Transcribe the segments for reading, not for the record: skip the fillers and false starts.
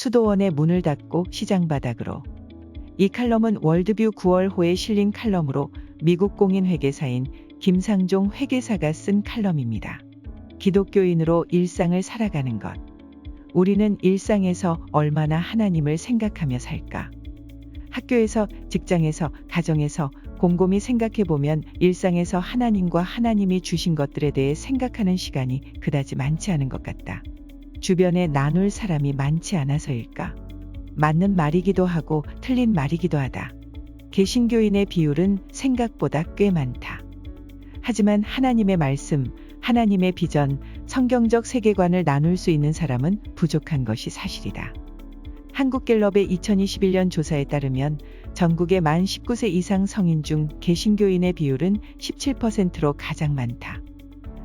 수도원의 문을 닫고 시장 바닥으로. 이 칼럼은 월드뷰 9월호에 실린 칼럼으로 미국 공인 회계사인 김상종 회계사가 쓴 칼럼입니다. 기독교인으로 일상을 살아가는 것. 우리는 일상에서 얼마나 하나님을 생각하며 살까? 학교에서, 직장에서, 가정에서 곰곰이 생각해보면 일상에서 하나님과 하나님이 주신 것들에 대해 생각하는 시간이 그다지 많지 않은 것 같다. 주변에 나눌 사람이 많지 않아서일까? 맞는 말이기도 하고 틀린 말이기도 하다. 개신교인의 비율은 생각보다 꽤 많다. 하지만 하나님의 말씀, 하나님의 비전, 성경적 세계관을 나눌 수 있는 사람은 부족한 것이 사실이다. 한국갤럽의 2021년 조사에 따르면 전국의 만 19세 이상 성인 중 개신교인의 비율은 17%로 가장 많다.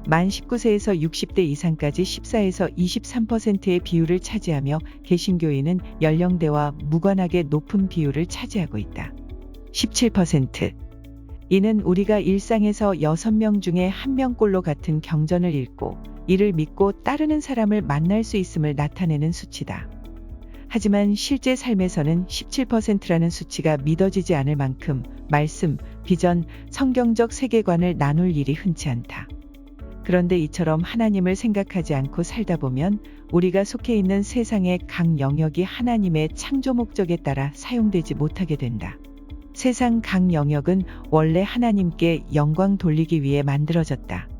만 19세에서 60대 이상까지 14에서 23%의 비율을 차지하며 개신교인은 연령대와 무관하게 높은 비율을 차지하고 있다. 17%. 이는 우리가 일상에서 6명 중에 1명꼴로 같은 경전을 읽고 이를 믿고 따르는 사람을 만날 수 있음을 나타내는 수치다. 하지만 실제 삶에서는 17%라는 수치가 믿어지지 않을 만큼 말씀, 비전, 성경적 세계관을 나눌 일이 흔치 않다. 그런데 이처럼 하나님을 생각하지 않고 살다 보면 우리가 속해 있는 세상의 각 영역이 하나님의 창조 목적에 따라 사용되지 못하게 된다. 세상 각 영역은 원래 하나님께 영광 돌리기 위해 만들어졌다.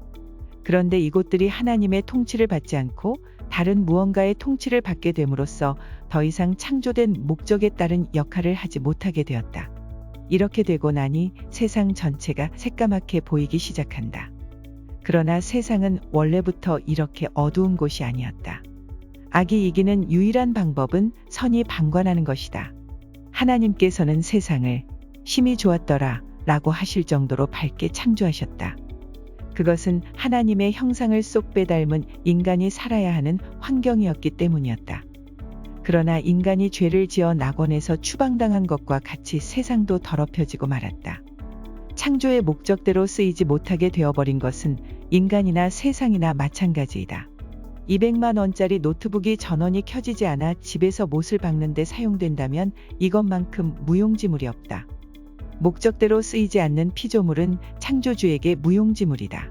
그런데 이곳들이 하나님의 통치를 받지 않고 다른 무언가의 통치를 받게 됨으로써 더 이상 창조된 목적에 따른 역할을 하지 못하게 되었다. 이렇게 되고 나니 세상 전체가 새까맣게 보이기 시작한다. 그러나 세상은 원래부터 이렇게 어두운 곳이 아니었다. 악이 이기는 유일한 방법은 선이 방관하는 것이다. 하나님께서는 세상을 심히 좋았더라 라고 하실 정도로 밝게 창조하셨다. 그것은 하나님의 형상을 쏙 빼닮은 인간이 살아야 하는 환경이었기 때문이었다. 그러나 인간이 죄를 지어 낙원에서 추방당한 것과 같이 세상도 더럽혀지고 말았다. 창조의 목적대로 쓰이지 못하게 되어버린 것은 인간이나 세상이나 마찬가지이다. 200만 원짜리 노트북이 전원이 켜지지 않아 집에서 못을 박는 데 사용된다면 이것만큼 무용지물이 없다. 목적대로 쓰이지 않는 피조물은 창조주에게 무용지물이다.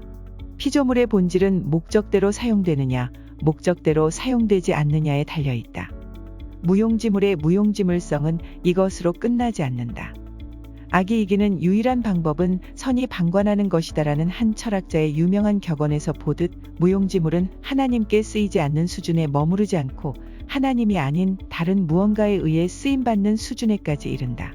피조물의 본질은 목적대로 사용되느냐, 목적대로 사용되지 않느냐에 달려있다. 무용지물의 무용지물성은 이것으로 끝나지 않는다. 악이 이기는 유일한 방법은 선이 방관하는 것이다라는 한 철학자의 유명한 격언에서 보듯 무용지물은 하나님께 쓰이지 않는 수준에 머무르지 않고 하나님이 아닌 다른 무언가에 의해 쓰임받는 수준에까지 이른다.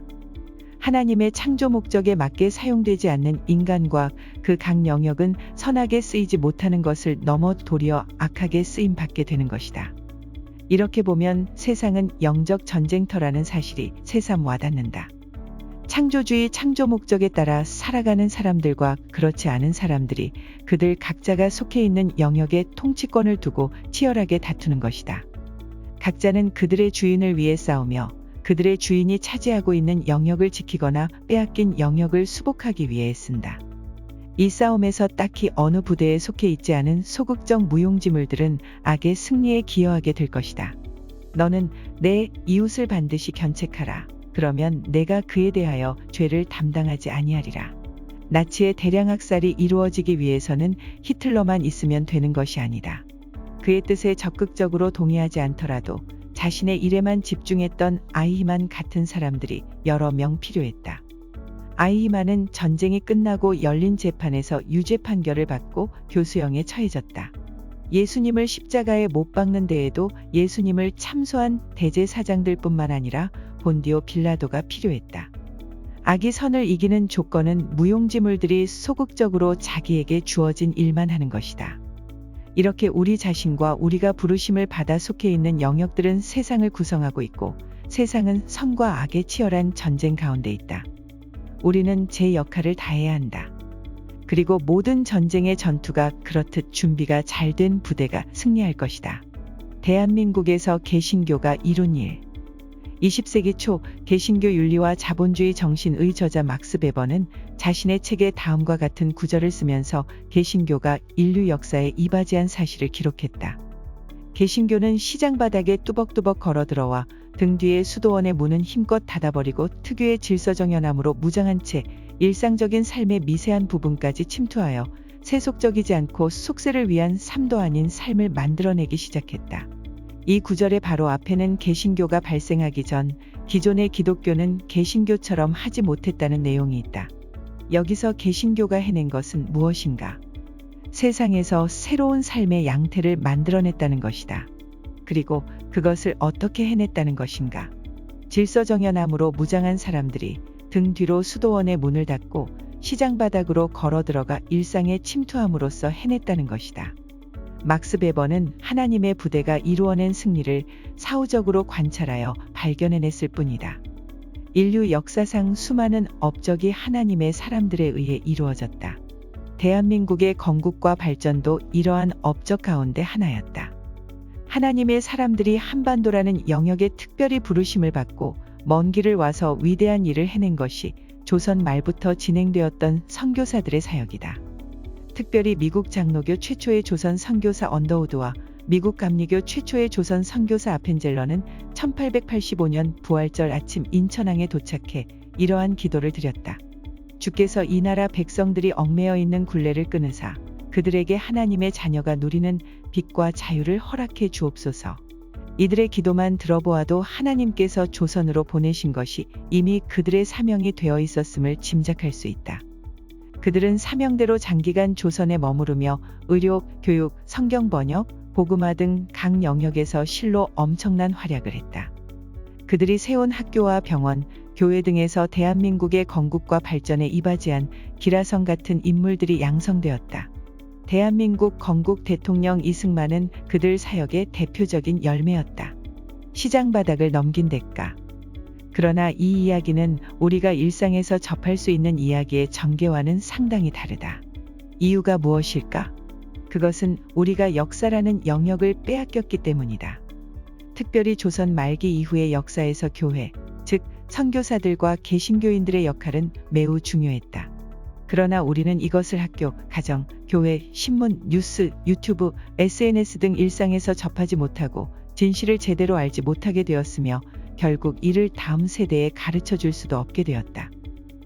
하나님의 창조 목적에 맞게 사용되지 않는 인간과 그 각 영역은 선하게 쓰이지 못하는 것을 넘어 도리어 악하게 쓰임받게 되는 것이다. 이렇게 보면 세상은 영적 전쟁터라는 사실이 새삼 와닿는다. 창조주의 창조 목적에 따라 살아가는 사람들과 그렇지 않은 사람들이 그들 각자가 속해 있는 영역의 통치권을 두고 치열하게 다투는 것이다. 각자는 그들의 주인을 위해 싸우며 그들의 주인이 차지하고 있는 영역을 지키거나 빼앗긴 영역을 수복하기 위해 애쓴다. 이 싸움에서 딱히 어느 부대에 속해 있지 않은 소극적 무용지물들은 악의 승리에 기여하게 될 것이다. 너는 내 이웃을 반드시 견책하라. 그러면 내가 그에 대하여 죄를 담당하지 아니하리라. 나치의 대량 학살이 이루어지기 위해서는 히틀러만 있으면 되는 것이 아니다. 그의 뜻에 적극적으로 동의하지 않더라도 자신의 일에만 집중했던 아이히만 같은 사람들이 여러 명 필요했다. 아이히만은 전쟁이 끝나고 열린 재판에서 유죄 판결을 받고 교수형에 처해졌다. 예수님을 십자가에 못 박는 데에도 예수님을 참소한 대제사장들뿐만 아니라 본디오 빌라도가 필요했다. 악이 선을 이기는 조건은 무용지물들이 소극적으로 자기에게 주어진 일만 하는 것이다. 이렇게 우리 자신과 우리가 부르심을 받아 속해 있는 영역들은 세상을 구성하고 있고 세상은 선과 악의 치열한 전쟁 가운데 있다. 우리는 제 역할을 다해야 한다. 그리고 모든 전쟁의 전투가 그렇듯 준비가 잘 된 부대가 승리할 것이다. 대한민국에서 개신교가 이룬 일. 20세기 초 개신교 윤리와 자본주의 정신의 저자 막스 베버는 자신의 책에 다음과 같은 구절을 쓰면서 개신교가 인류 역사에 이바지한 사실을 기록했다. 개신교는 시장 바닥에 뚜벅뚜벅 걸어들어와 등 뒤에 수도원의 문은 힘껏 닫아버리고 특유의 질서정연함으로 무장한 채 일상적인 삶의 미세한 부분까지 침투하여 세속적이지 않고 속세를 위한 삶도 아닌 삶을 만들어내기 시작했다. 이 구절의 바로 앞에는 개신교가 발생하기 전 기존의 기독교는 개신교처럼 하지 못했다는 내용이 있다. 여기서 개신교가 해낸 것은 무엇인가? 세상에서 새로운 삶의 양태를 만들어냈다는 것이다. 그리고 그것을 어떻게 해냈다는 것인가? 질서정연함으로 무장한 사람들이 등 뒤로 수도원의 문을 닫고 시장 바닥으로 걸어 들어가 일상에 침투함으로써 해냈다는 것이다. 막스 베버는 하나님의 부대가 이루어낸 승리를 사후적으로 관찰하여 발견해냈을 뿐이다. 인류 역사상 수많은 업적이 하나님의 사람들에 의해 이루어졌다. 대한민국의 건국과 발전도 이러한 업적 가운데 하나였다. 하나님의 사람들이 한반도라는 영역에 특별히 부르심을 받고 먼 길을 와서 위대한 일을 해낸 것이 조선 말부터 진행되었던 선교사들의 사역이다. 특별히 미국 장로교 최초의 조선 선교사 언더우드와 미국 감리교 최초의 조선 선교사 아펜젤러는 1885년 부활절 아침 인천항에 도착해 이러한 기도를 드렸다. 주께서 이 나라 백성들이 얽매여 있는 굴레를 끊으사 그들에게 하나님의 자녀가 누리는 빛과 자유를 허락해 주옵소서. 이들의 기도만 들어보아도 하나님께서 조선으로 보내신 것이 이미 그들의 사명이 되어 있었음을 짐작할 수 있다. 그들은 사명대로 장기간 조선에 머무르며 의료, 교육, 성경 번역, 복음화 등 각 영역에서 실로 엄청난 활약을 했다. 그들이 세운 학교와 병원, 교회 등에서 대한민국의 건국과 발전에 이바지한 기라성 같은 인물들이 양성되었다. 대한민국 건국 대통령 이승만은 그들 사역의 대표적인 열매였다. 시장 바닥을 넘긴 대가. 그러나 이 이야기는 우리가 일상에서 접할 수 있는 이야기의 전개와는 상당히 다르다. 이유가 무엇일까? 그것은 우리가 역사라는 영역을 빼앗겼기 때문이다. 특별히 조선 말기 이후의 역사에서 교회, 즉 선교사들과 개신교인들의 역할은 매우 중요했다. 그러나 우리는 이것을 학교, 가정, 교회, 신문, 뉴스, 유튜브, SNS 등 일상에서 접하지 못하고 진실을 제대로 알지 못하게 되었으며 결국 이를 다음 세대에 가르쳐 줄 수도 없게 되었다.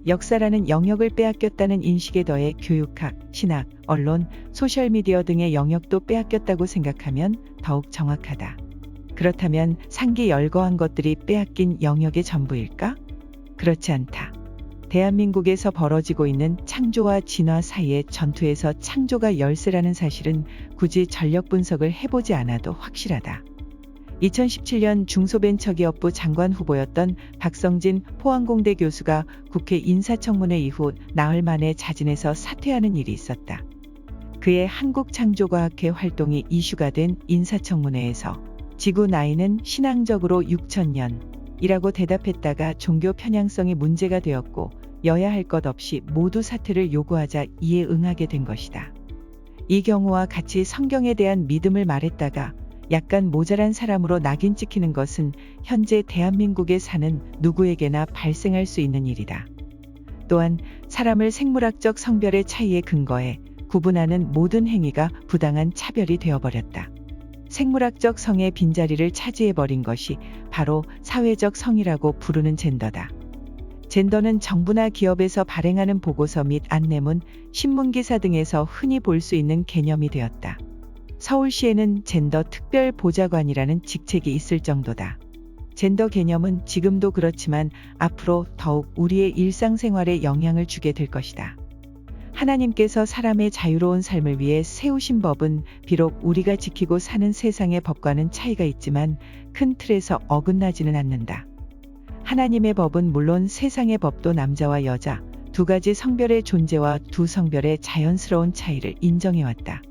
역사라는 영역을 빼앗겼다는 인식에 더해 교육학, 신학, 언론, 소셜미디어 등의 영역도 빼앗겼다고 생각하면 더욱 정확하다. 그렇다면 상기 열거한 것들이 빼앗긴 영역의 전부일까? 그렇지 않다. 대한민국에서 벌어지고 있는 창조와 진화 사이의 전투에서 창조가 열세라는 사실은 굳이 전력 분석을 해보지 않아도 확실하다. 2017년 중소벤처기업부 장관 후보였던 박성진 포항공대 교수가 국회 인사청문회 이후 나흘 만에 자진해서 사퇴하는 일이 있었다. 그의 한국창조과학회 활동이 이슈가 된 인사청문회에서 지구 나이는 신앙적으로 6,000년이라고 대답했다가 종교 편향성이 문제가 되었고 여야 할 것 없이 모두 사퇴를 요구하자 이에 응하게 된 것이다. 이 경우와 같이 성경에 대한 믿음을 말했다가 약간 모자란 사람으로 낙인 찍히는 것은 현재 대한민국에 사는 누구에게나 발생할 수 있는 일이다. 또한 사람을 생물학적 성별의 차이에 근거해 구분하는 모든 행위가 부당한 차별이 되어버렸다. 생물학적 성의 빈자리를 차지해버린 것이 바로 사회적 성이라고 부르는 젠더다. 젠더는 정부나 기업에서 발행하는 보고서 및 안내문, 신문기사 등에서 흔히 볼 수 있는 개념이 되었다. 서울시에는 젠더 특별보좌관이라는 직책이 있을 정도다. 젠더 개념은 지금도 그렇지만 앞으로 더욱 우리의 일상생활에 영향을 주게 될 것이다. 하나님께서 사람의 자유로운 삶을 위해 세우신 법은 비록 우리가 지키고 사는 세상의 법과는 차이가 있지만 큰 틀에서 어긋나지는 않는다. 하나님의 법은 물론 세상의 법도 남자와 여자, 두 가지 성별의 존재와 두 성별의 자연스러운 차이를 인정해왔다.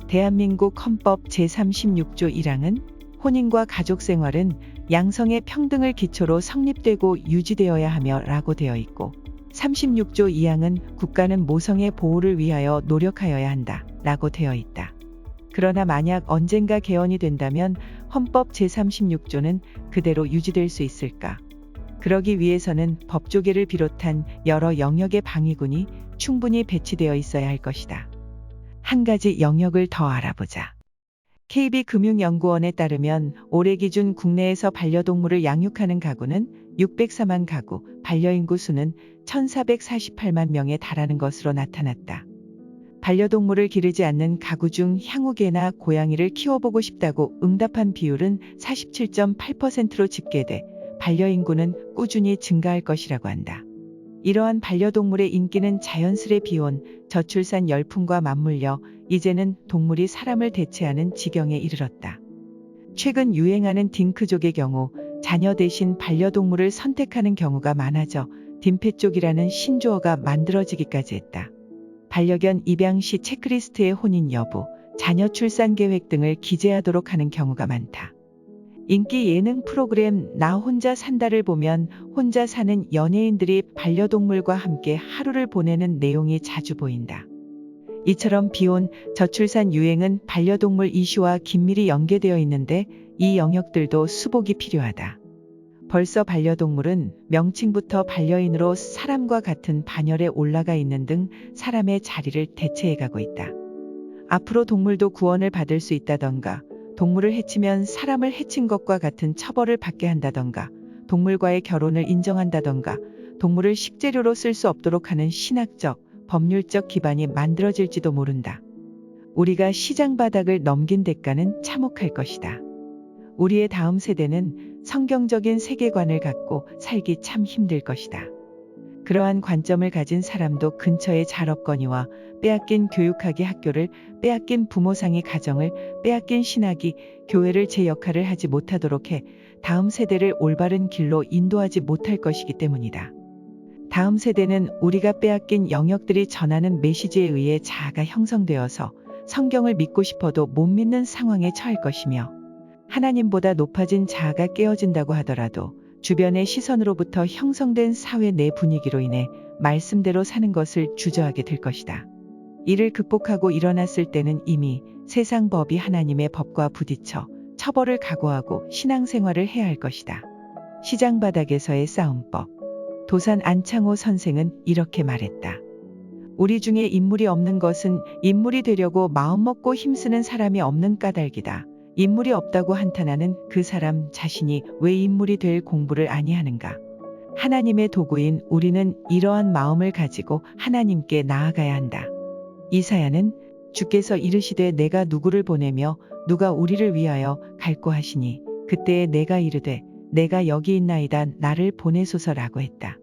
대한민국 헌법 제36조 1항은 혼인과 가족생활은 양성의 평등을 기초로 성립되고 유지되어야 하며 라고 되어 있고 36조 2항은 국가는 모성의 보호를 위하여 노력하여야 한다 라고 되어 있다. 그러나 만약 언젠가 개헌이 된다면 헌법 제36조는 그대로 유지될 수 있을까? 그러기 위해서는 법조계를 비롯한 여러 영역의 방위군이 충분히 배치되어 있어야 할 것이다. 한 가지 영역을 더 알아보자. KB금융연구원에 따르면 올해 기준 국내에서 반려동물을 양육하는 가구는 604만 가구, 반려인구 수는 1,448만 명에 달하는 것으로 나타났다. 반려동물을 기르지 않는 가구 중 향후 개나 고양이를 키워보고 싶다고 응답한 비율은 47.8%로 집계돼 반려인구는 꾸준히 증가할 것이라고 한다. 이러한 반려동물의 인기는 자연스레 비온 저출산 열풍과 맞물려 이제는 동물이 사람을 대체하는 지경에 이르렀다. 최근 유행하는 딩크족의 경우 자녀 대신 반려동물을 선택하는 경우가 많아져 딘펫족이라는 신조어가 만들어지기까지 했다. 반려견 입양 시 체크리스트에 혼인 여부, 자녀 출산 계획 등을 기재하도록 하는 경우가 많다. 인기 예능 프로그램 나 혼자 산다를 보면 혼자 사는 연예인들이 반려동물과 함께 하루를 보내는 내용이 자주 보인다. 이처럼 비온 저출산 유행은 반려동물 이슈와 긴밀히 연계되어 있는데 이 영역들도 수복이 필요하다. 벌써 반려동물은 명칭부터 반려인으로 사람과 같은 반열에 올라가 있는 등 사람의 자리를 대체해가고 있다. 앞으로 동물도 구원을 받을 수 있다던가, 동물을 해치면 사람을 해친 것과 같은 처벌을 받게 한다던가, 동물과의 결혼을 인정한다던가, 동물을 식재료로 쓸 수 없도록 하는 신학적, 법률적 기반이 만들어질지도 모른다. 우리가 시장 바닥을 넘긴 대가는 참혹할 것이다. 우리의 다음 세대는 성경적인 세계관을 갖고 살기 참 힘들 것이다. 그러한 관점을 가진 사람도 근처에 잘 없거니와 빼앗긴 교육학이 학교를, 빼앗긴 부모상이 가정을, 빼앗긴 신학이 교회를 제 역할을 하지 못하도록 해 다음 세대를 올바른 길로 인도하지 못할 것이기 때문이다. 다음 세대는 우리가 빼앗긴 영역들이 전하는 메시지에 의해 자아가 형성되어서 성경을 믿고 싶어도 못 믿는 상황에 처할 것이며, 하나님보다 높아진 자아가 깨어진다고 하더라도 주변의 시선으로부터 형성된 사회 내 분위기로 인해 말씀대로 사는 것을 주저하게 될 것이다. 이를 극복하고 일어났을 때는 이미 세상 법이 하나님의 법과 부딪혀 처벌을 각오하고 신앙생활을 해야 할 것이다. 시장 바닥에서의 싸움법. 도산 안창호 선생은 이렇게 말했다. 우리 중에 인물이 없는 것은 인물이 되려고 마음먹고 힘쓰는 사람이 없는 까닭이다. 인물이 없다고 한탄하는 그 사람 자신이 왜 인물이 될 공부를 아니하는가. 하나님의 도구인 우리는 이러한 마음을 가지고 하나님께 나아가야 한다. 이사야는 주께서 이르시되 내가 누구를 보내며 누가 우리를 위하여 갈고 하시니 그때에 내가 이르되 내가 여기 있나이다 나를 보내소서라고 했다.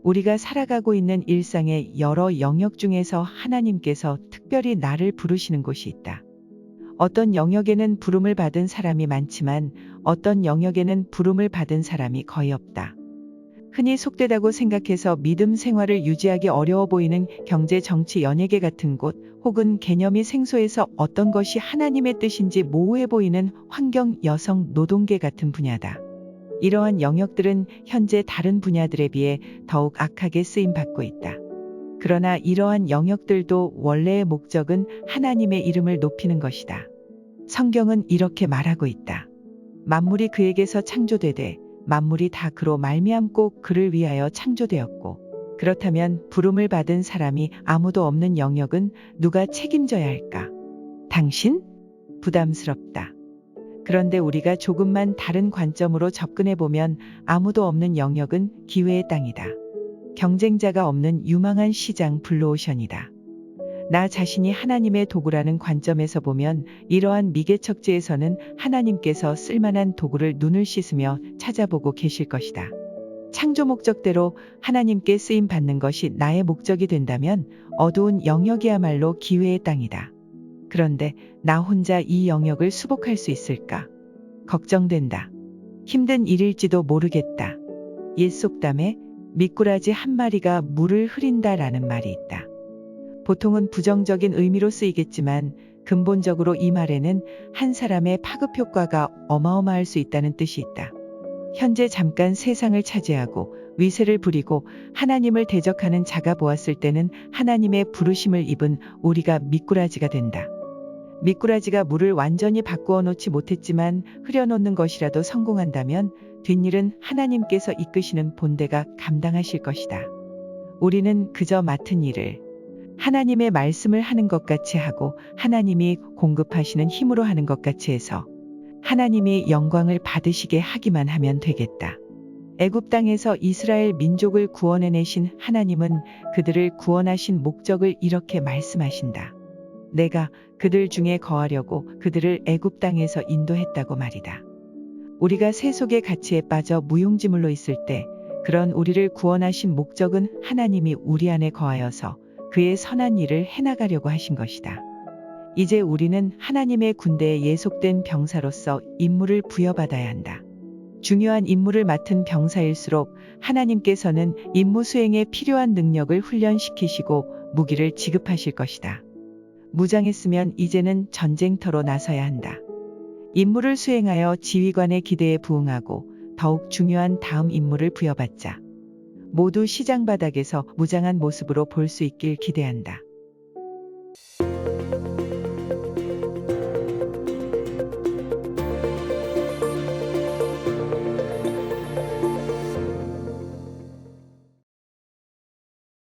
우리가 살아가고 있는 일상의 여러 영역 중에서 하나님께서 특별히 나를 부르시는 곳이 있다. 어떤 영역에는 부름을 받은 사람이 많지만 어떤 영역에는 부름을 받은 사람이 거의 없다. 흔히 속되다고 생각해서 믿음 생활을 유지하기 어려워 보이는 경제, 정치, 연예계 같은 곳, 혹은 개념이 생소해서 어떤 것이 하나님의 뜻인지 모호해 보이는 환경, 여성, 노동계 같은 분야다. 이러한 영역들은 현재 다른 분야들에 비해 더욱 악하게 쓰임받고 있다. 그러나 이러한 영역들도 원래의 목적은 하나님의 이름을 높이는 것이다. 성경은 이렇게 말하고 있다. 만물이 그에게서 창조되되 만물이 다 그로 말미암고 그를 위하여 창조되었고, 그렇다면 부름을 받은 사람이 아무도 없는 영역은 누가 책임져야 할까? 당신? 부담스럽다. 그런데 우리가 조금만 다른 관점으로 접근해보면 아무도 없는 영역은 기회의 땅이다. 경쟁자가 없는 유망한 시장 블루오션이다. 나 자신이 하나님의 도구라는 관점에서 보면 이러한 미개척지에서는 하나님께서 쓸만한 도구를 눈을 씻으며 찾아보고 계실 것이다. 창조 목적대로 하나님께 쓰임 받는 것이 나의 목적이 된다면 어두운 영역이야말로 기회의 땅이다. 그런데 나 혼자 이 영역을 수복할 수 있을까? 걱정된다. 힘든 일일지도 모르겠다. 옛 속담에 미꾸라지 한 마리가 물을 흐린다라는 말이 있다. 보통은 부정적인 의미로 쓰이겠지만 근본적으로 이 말에는 한 사람의 파급 효과가 어마어마할 수 있다는 뜻이 있다. 현재 잠깐 세상을 차지하고 위세를 부리고 하나님을 대적하는 자가 보았을 때는 하나님의 부르심을 입은 우리가 미꾸라지가 된다. 미꾸라지가 물을 완전히 바꾸어 놓지 못했지만 흐려놓는 것이라도 성공한다면 뒷일은 하나님께서 이끄시는 본대가 감당하실 것이다. 우리는 그저 맡은 일을 하나님의 말씀을 하는 것 같이 하고 하나님이 공급하시는 힘으로 하는 것 같이 해서 하나님이 영광을 받으시게 하기만 하면 되겠다. 애굽 땅에서 이스라엘 민족을 구원해내신 하나님은 그들을 구원하신 목적을 이렇게 말씀하신다. 내가 그들 중에 거하려고 그들을 애굽 땅에서 인도했다고 말이다. 우리가 세속의 가치에 빠져 무용지물로 있을 때 그런 우리를 구원하신 목적은 하나님이 우리 안에 거하여서 그의 선한 일을 해나가려고 하신 것이다. 이제 우리는 하나님의 군대에 예속된 병사로서 임무를 부여받아야 한다. 중요한 임무를 맡은 병사일수록 하나님께서는 임무 수행에 필요한 능력을 훈련시키시고 무기를 지급하실 것이다. 무장했으면 이제는 전쟁터로 나서야 한다. 임무를 수행하여 지휘관의 기대에 부응하고 더욱 중요한 다음 임무를 부여받자. 모두 시장 바닥에서 무장한 모습으로 볼 수 있길 기대한다.